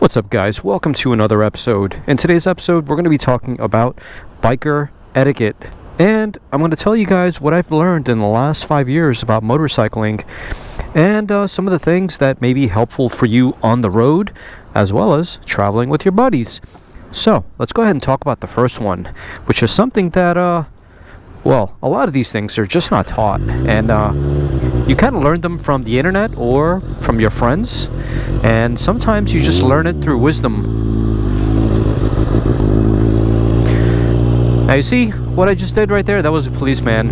What's up, guys? Welcome to another episode. In today's episode, we're going to be talking about biker etiquette. And I'm going to tell you guys what I've learned in the last 5 years about motorcycling and some of the things that may be helpful for you on the road as well as traveling with your buddies. So, let's go ahead and talk about the first one, which is something that, well, a lot of these things are just not taught. And you kind of learn them from the internet or from your friends. And sometimes you just learn it through wisdom. Now you see what I just did right there? That was a policeman.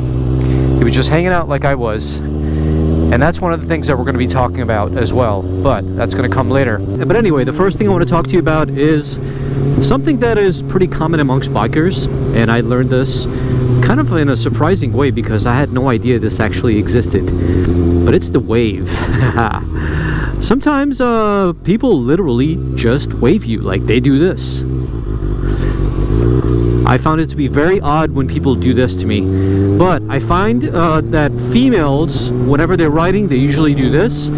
He was just hanging out like I was. And that's one of the things that we're going to be talking about as well. But that's going to come later. But anyway, the first thing I want to talk to you about is something that is pretty common amongst bikers. And I learned this kind of in a surprising way because I had no idea this actually existed. But it's the wave. Sometimes people literally just wave you, like they do this. I found it to be very odd when people do this to me. But I find that females, whenever they're riding, they usually do this.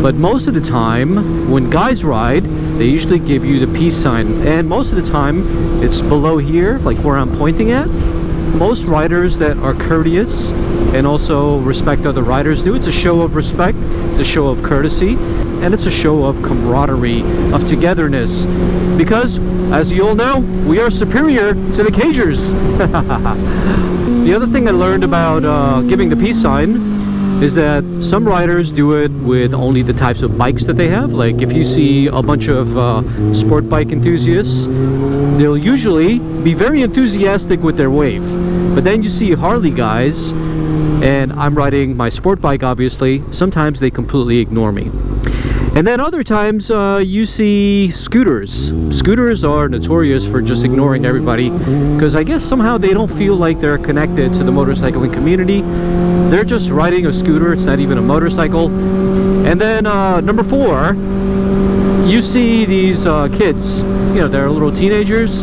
But most of the time, when guys ride, they usually give you the peace sign. And most of the time, it's below here, like where I'm pointing at. Most riders that are courteous and also respect other riders do. It's a show of respect, it's a show of courtesy, and it's a show of camaraderie, of togetherness. Because, as you all know, we are superior to the cagers. The other thing I learned about giving the peace sign is that some riders do it with only the types of bikes that they have. Like if you see a bunch of sport bike enthusiasts, they'll usually be very enthusiastic with their wave. But then you see Harley guys, and I'm riding my sport bike obviously, sometimes they completely ignore me. And then other times you see scooters. Scooters are notorious for just ignoring everybody because I guess somehow they don't feel like they're connected to the motorcycling community. They're just riding a scooter, it's not even a motorcycle. And then number 4, you see these kids, you know, they're little teenagers,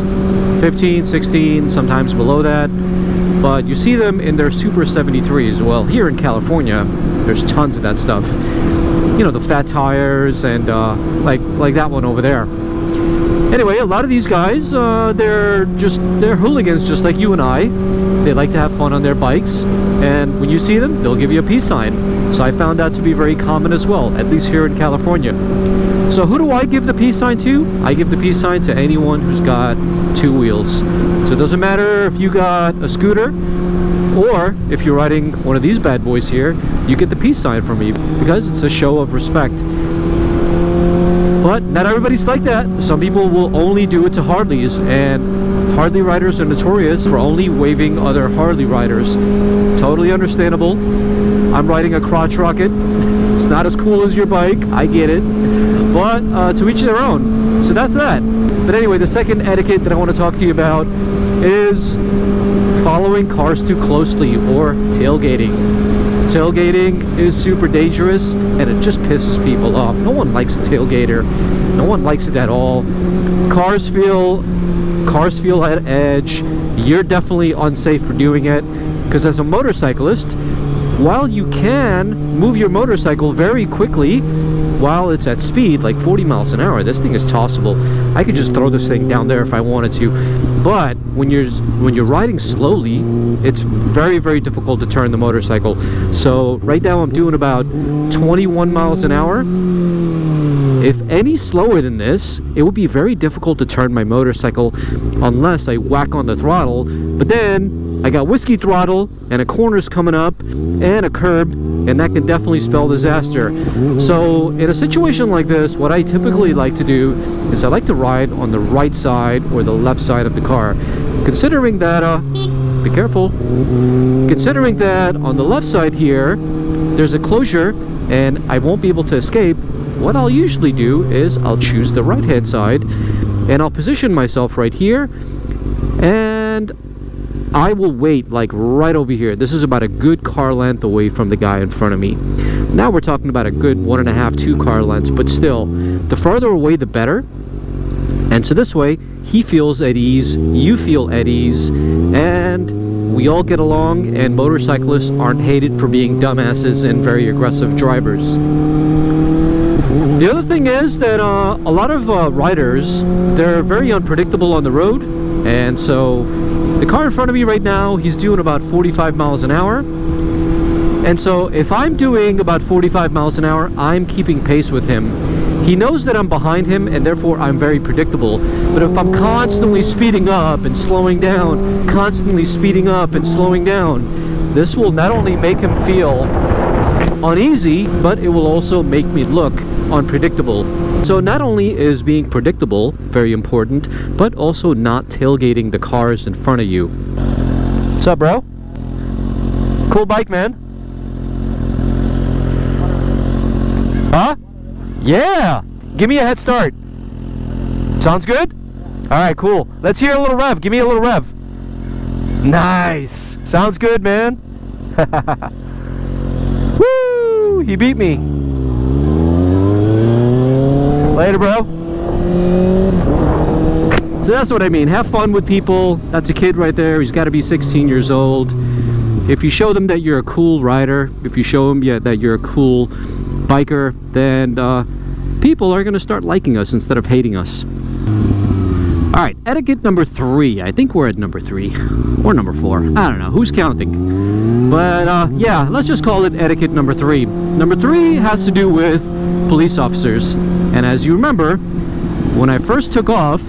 15, 16, sometimes below that. But you see them in their Super 73s. Well, here in California, there's tons of that stuff. You know, the fat tires and like that one over there. Anyway, a lot of these guys, they're hooligans just like you and I. They like to have fun on their bikes, and when you see them, they'll give you a peace sign. So I found that to be very common as well, at least here in California. So who do I give the peace sign to? I give the peace sign to anyone who's got 2 wheels. So it doesn't matter if you got a scooter or if you're riding one of these bad boys here, you get the peace sign from me because it's a show of respect. But not everybody's like that. Some people will only do it to Harleys, and Harley riders are notorious for only waving other Harley riders. Totally understandable. I'm riding a crotch rocket. It's not as cool as your bike, I get it. But to each their own. So that's that. But anyway, the second etiquette that I want to talk to you about is following cars too closely, or tailgating. Tailgating is super dangerous and it just pisses people off. No one likes a tailgater. No one likes it at all. Cars feel at edge. You're definitely unsafe for doing it because as a motorcyclist, while you can move your motorcycle very quickly while it's at speed, like 40 miles an hour, this thing is tossable. I could just throw this thing down there if I wanted to. But when you're riding slowly, it's very, very difficult to turn the motorcycle. So right now I'm doing about 21 miles an hour. If any slower than this, it would be very difficult to turn my motorcycle unless I whack on the throttle. But then I got whiskey throttle and a corner's coming up and a curb, and that can definitely spell disaster. So in a situation like this, what I typically like to do is I like to ride on the right side or the left side of the car. Considering that, be careful, considering that on the left side here, there's a closure and I won't be able to escape, what I'll usually do is I'll choose the right hand side and I'll position myself right here and I will wait like right over here. This is about a good car length away from the guy in front of me. Now we're talking about a good 1.5, 2 car lengths, but still, the farther away the better. And so this way, he feels at ease, you feel at ease, and we all get along, and motorcyclists aren't hated for being dumbasses and very aggressive drivers. The other thing is that a lot of riders, they're very unpredictable on the road. And so the car in front of me right now, he's doing about 45 miles an hour. And so if I'm doing about 45 miles an hour, I'm keeping pace with him. He knows that I'm behind him, and therefore I'm very predictable. But if I'm constantly speeding up and slowing down, constantly speeding up and slowing down, this will not only make him feel uneasy, but it will also make me look unpredictable. So not only is being predictable very important, but also not tailgating the cars in front of you. What's up, bro? Cool bike, man. Huh? Yeah! Give me a head start. Sounds good? Alright, cool. Let's hear a little rev. Give me a little rev. Nice! Sounds good, man. Woo! He beat me. Later, bro. So that's what I mean. Have fun with people. That's a kid right there. He's got to be 16 years old. If you show them that you're a cool rider, if you show them that you're a cool biker, then people are going to start liking us instead of hating us. Alright, etiquette number 3. I think we're at number 3 or number 4. I don't know. Who's counting? But yeah, let's just call it etiquette number 3. Number 3 has to do with police officers. And as you remember, when I first took off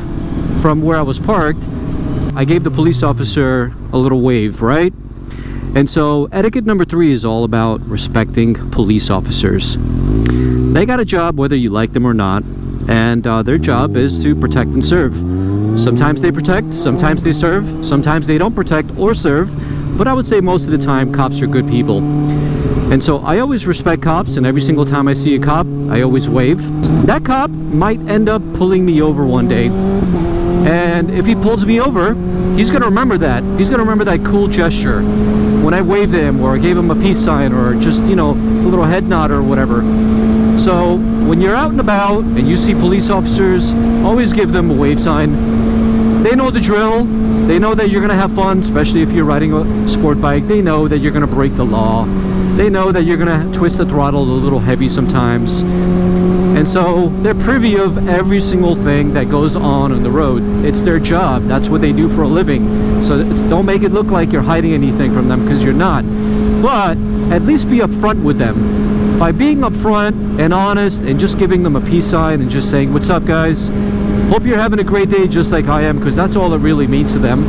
from where I was parked, I gave the police officer a little wave, right? And so etiquette number 3 is all about respecting police officers. They got a job whether you like them or not, and their job is to protect and serve. Sometimes they protect, sometimes they serve, sometimes they don't protect or serve, but I would say most of the time cops are good people. And so I always respect cops, and every single time I see a cop, I always wave. That cop might end up pulling me over one day, and if he pulls me over, he's going to remember that. He's going to remember that cool gesture when I waved him or gave him a peace sign or just, you know, a little head nod or whatever. So when you're out and about and you see police officers, always give them a wave sign. They know the drill. They know that you're going to have fun, especially if you're riding a sport bike. They know that you're going to break the law. They know that you're going to twist the throttle a little heavy sometimes. And so they're privy of every single thing that goes on the road. It's their job. That's what they do for a living. So don't make it look like you're hiding anything from them, because you're not. But at least be upfront with them. By being upfront and honest and just giving them a peace sign and just saying, "What's up, guys? Hope you're having a great day just like I am," because that's all it really means to them.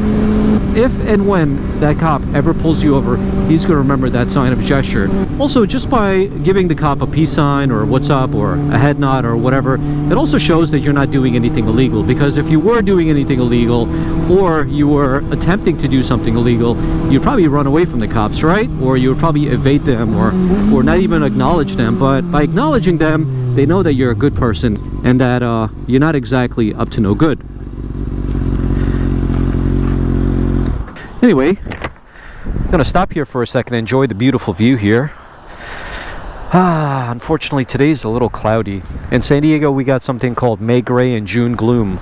If and when that cop ever pulls you over, he's going to remember that sign of gesture. Also, just by giving the cop a peace sign or what's up or a head nod or whatever, it also shows that you're not doing anything illegal. Because if you were doing anything illegal or you were attempting to do something illegal, you'd probably run away from the cops, right? Or you would probably evade them or not even acknowledge them. But by acknowledging them, they know that you're a good person and that you're not exactly up to no good. Anyway, I'm gonna stop here for a second and enjoy the beautiful view here. Unfortunately today's a little cloudy. In San Diego we got something called May Gray and June Gloom.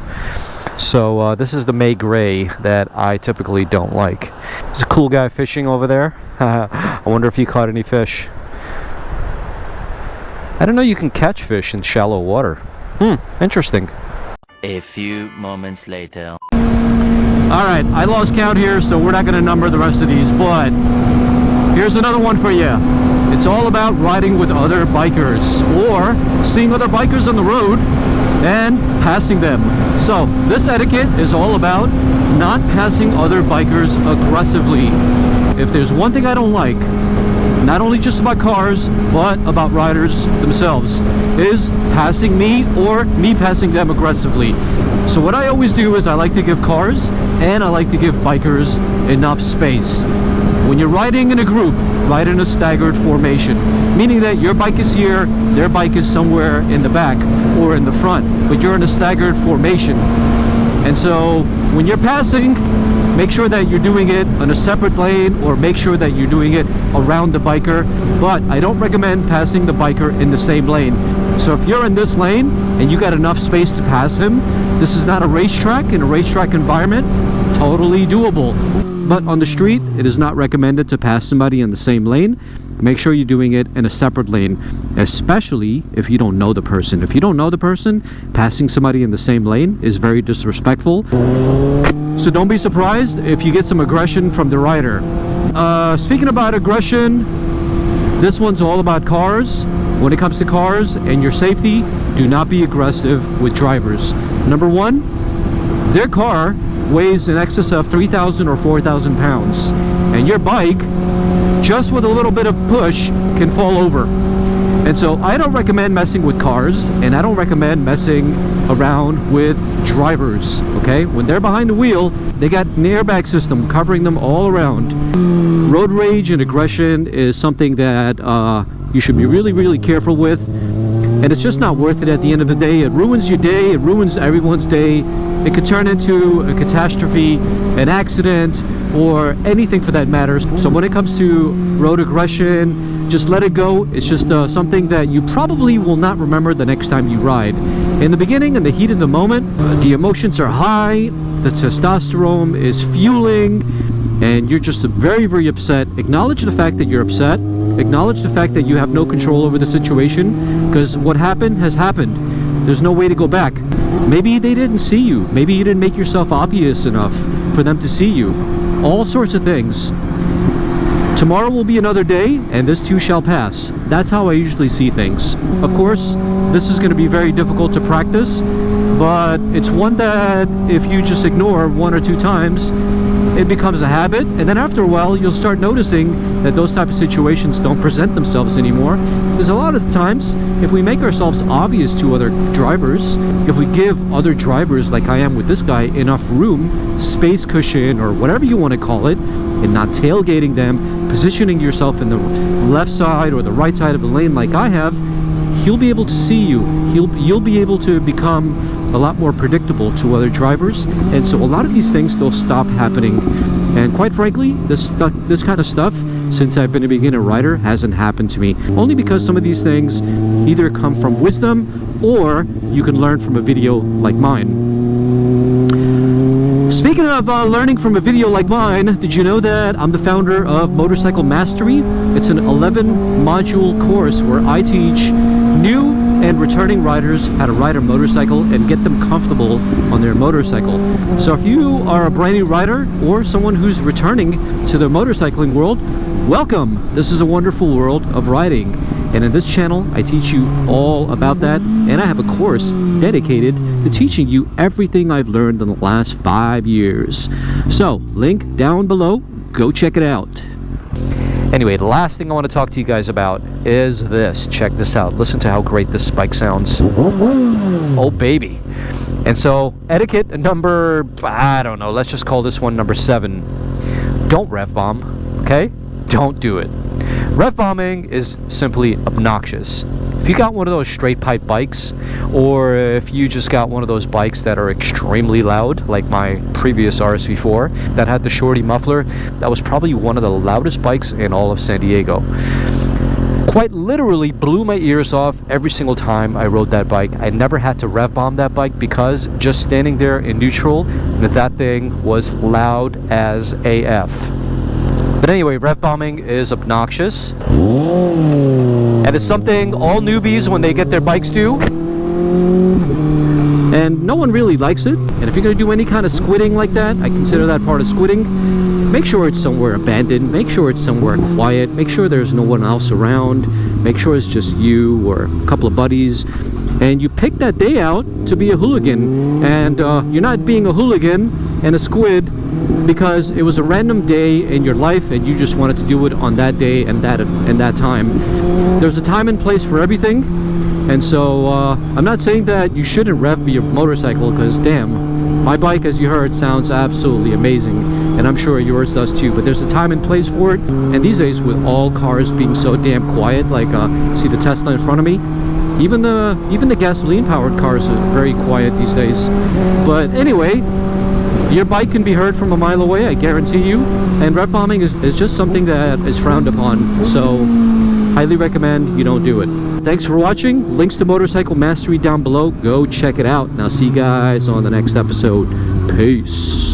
So this is the May Gray that I typically don't like. There's a cool guy fishing over there. I wonder if he caught any fish. I don't know you can catch fish in shallow water. Interesting. A few moments later. Alright, I lost count here, so we're not going to number the rest of these, but here's another one for you. It's all about riding with other bikers, or seeing other bikers on the road and passing them. So, this etiquette is all about not passing other bikers aggressively. If there's one thing I don't like, not only just about cars, but about riders themselves, is passing me or me passing them aggressively. So what I always do is I like to give cars and I like to give bikers enough space. When you're riding in a group, ride in a staggered formation, meaning that your bike is here, their bike is somewhere in the back or in the front, but you're in a staggered formation. And so when you're passing, make sure that you're doing it on a separate lane or make sure that you're doing it around the biker. But I don't recommend passing the biker in the same lane. So if you're in this lane and you got enough space to pass him, this is not a racetrack. In a racetrack environment, totally doable. But on the street, it is not recommended to pass somebody in the same lane. make sure you're doing it in a separate lane, especially if you don't know the person. If you don't know the person, passing somebody in the same lane is very disrespectful. So don't be surprised if you get some aggression from the rider. Speaking about aggression, this one's all about cars. When it comes to cars and your safety, do not be aggressive with drivers. Number one, their car weighs in excess of 3,000 or 4,000 pounds, and your bike, just with a little bit of push, can fall over. And so I don't recommend messing with cars, and I don't recommend messing around with drivers, okay? When they're behind the wheel, they got an airbag system covering them all around. Road rage and aggression is something that you should be really, really careful with, and it's just not worth it at the end of the day. It ruins your day, it ruins everyone's day. It could turn into a catastrophe, an accident, or anything for that matter. So when it comes to road aggression, just let it go. It's just something that you probably will not remember the next time you ride. In the beginning, in the heat of the moment, the emotions are high, the testosterone is fueling, and you're just very, very upset. Acknowledge the fact that you're upset. Acknowledge the fact that you have no control over the situation, because what happened has happened. There's no way to go back. Maybe they didn't see you. Maybe you didn't make yourself obvious enough for them to see you. All sorts of things. Tomorrow will be another day, and this too shall pass. That's how I usually see things. Of course, this is going to be very difficult to practice, but it's one that if you just ignore 1 or 2 times, it becomes a habit, and then after a while you'll start noticing that those type of situations don't present themselves anymore. Because a lot of the times, if we make ourselves obvious to other drivers, if we give other drivers, like I am with this guy, enough room, space cushion, or whatever you want to call it, and not tailgating them, positioning yourself in the left side or the right side of the lane like I have, he'll be able to see you. You'll be able to become a lot more predictable to other drivers, and so a lot of these things, they'll stop happening. And quite frankly, this kind of stuff, since I've been a beginner rider, hasn't happened to me, only because some of these things either come from wisdom or you can learn from a video like mine. Speaking of learning from a video like mine, did you know that I'm the founder of Motorcycle Mastery? It's an 11-module course where I teach new and returning riders how to ride a motorcycle and get them comfortable on their motorcycle. So if you are a brand new rider or someone who's returning to the motorcycling world, welcome! This is a wonderful world of riding. And in this channel, I teach you all about that, and I have a course dedicated to teaching you everything I've learned in the last 5 years. So, link down below, go check it out. Anyway, the last thing I want to talk to you guys about is this. Check this out. Listen to how great this bike sounds. Oh, baby. And so, etiquette number, I don't know, let's just call this one number 7. Don't rev bomb, okay? Don't do it. Rev bombing is simply obnoxious. If you got one of those straight pipe bikes, or if you just got one of those bikes that are extremely loud, like my previous RSV4 that had the shorty muffler, that was probably one of the loudest bikes in all of San Diego. Quite literally blew my ears off every single time I rode that bike. I never had to rev bomb that bike because just standing there in neutral, that thing was loud as AF. But anyway, rev bombing is obnoxious, and it's something all newbies, when they get their bikes, do, and no one really likes it. And if you're going to do any kind of squidding like that, I consider that part of squidding, make sure it's somewhere abandoned, make sure it's somewhere quiet, make sure there's no one else around, make sure it's just you or a couple of buddies, and you pick that day out to be a hooligan. And you're not being a hooligan and a squid because it was a random day in your life and you just wanted to do it on that day and that time. There's a time and place for everything, and so I'm not saying that you shouldn't rev your motorcycle, because damn, my bike, as you heard, sounds absolutely amazing, and I'm sure yours does too. But there's a time and place for it, and these days with all cars being so damn quiet, like see the Tesla in front of me, even the gasoline powered cars are very quiet these days. But anyway, your bike can be heard from a mile away, I guarantee you. And rev bombing is just something that is frowned upon. So, highly recommend you don't do it. Thanks for watching. Links to Motorcycle Mastery down below. Go check it out. And I'll see you guys on the next episode. Peace.